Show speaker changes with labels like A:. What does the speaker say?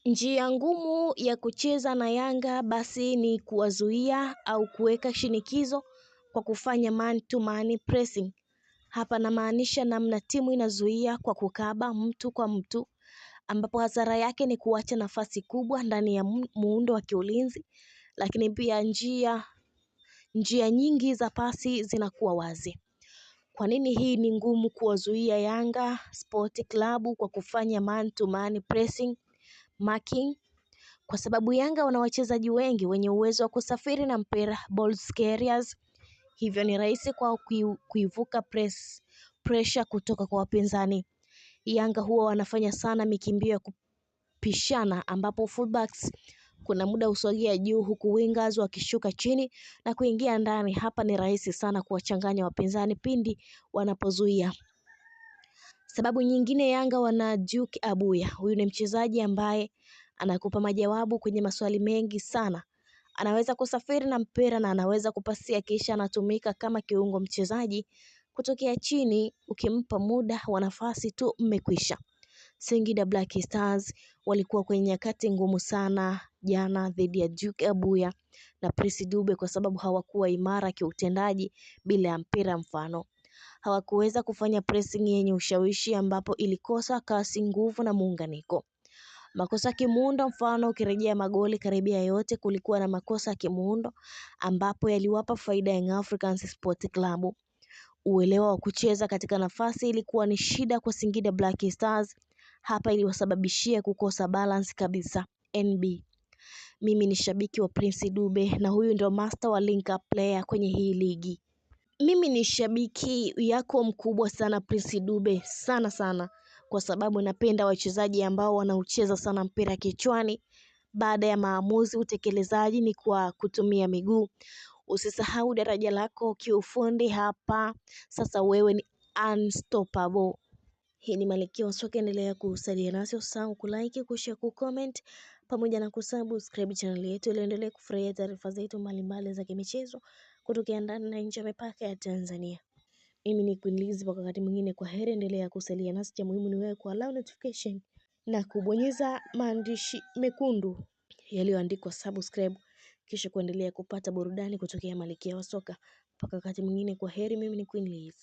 A: Njia ngumu ya kucheza na Yanga basi ni kuwazuia au kuweka shinikizo kwa kufanya man to man pressing. Hapa namaanisha namna timu inazuia kwa kukaba mtu kwa mtu, ambapo hasara yake ni kuacha nafasi kubwa ndani ya muundo wa kiulinzi, lakini pia njia nyingi za pasi zinakuwa wazi. Kwa nini hii ni ngumu kuwazuia Yanga Sport Club kwa kufanya man to man pressing marking? Kwa sababu Yanga wana wachezaji wengi wenye uwezo wa kusafiri na mpira, ball carriers, hivyo ni rahisi kwa kuivuka pressure kutoka kwa wapinzani. Yanga huwa wanafanya sana mikimbio ya kupishana, ambapo fullbacks kuna muda usogea juu huku wingers wakishuka chini na kuingia ndani. Hapa ni rahisi sana kuwachanganya wapinzani pindi wanapozuia. Sababu nyingine, Yanga wana Duke Abuya. Huyu ni mchezaji ambaye anakupa majawabu kwenye maswali mengi sana. Anaweza kusafiri na mpira na anaweza kupasia, kisha anatumika kama kiungo mchezaji kutokea chini. Ukimpa muda wa nafasi tu mmekwisha. Singida Black Stars walikuwa kwenye nyakati ngumu sana jana dhidi ya Duke Abuya na Prince Dube kwa sababu hawakuwa imara kiutendaji bila mpira. Mfano, hawakuweza kufanya pressing yenye ushawishi, ambapo ilikosa kasi, nguvu na muunganiko. Makosa kimuundo, mfano ukirejea magoli karibia yote kulikuwa na makosa kimuundo, ambapo yaliwapa faida Young Africans Sport Club. Uelewa wa kucheza katika nafasi ilikuwa ni shida kwa Singida Black Stars. Hapa iliwasababishia kukosa balance kabisa. NB, mimi ni shabiki wa Prince Dube na huyu ndio master wa link up player kwenye hii ligi. Mimi ni shabiki yako mkubwa sana Prince Dube, sana kwa sababu napenda wachezaji ambao wanaucheza sana mpira kichwani. Baada ya maamuzi, utekelezaji ni kwa kutumia miguu. Usisahau daraja lako kiufundi hapa. Sasa wewe ni unstoppable. Hii ni Malkia wa Soka, endelea kusalia nasi, usahau kulike, kushare, kucomment pamoja na kusubscribe channel yetu ili endelee kufurahia taarifa zetu mbalimbali za kimichezo kutokea ndani na nje ya mipaka ya Tanzania. Mimi ni Queen Liz, kwa wakati mwingine kwa heri, endelea kusalia nasi. Cha muhimu ni wewe ku allow notification na kubonyeza maandishi mekundu yaliyoandikwa subscribe, kisha kuendelea kupata burudani kutokea Malkia wa Soka. Mpaka wakati mwingine kwa heri, mimi ni Queen Liz.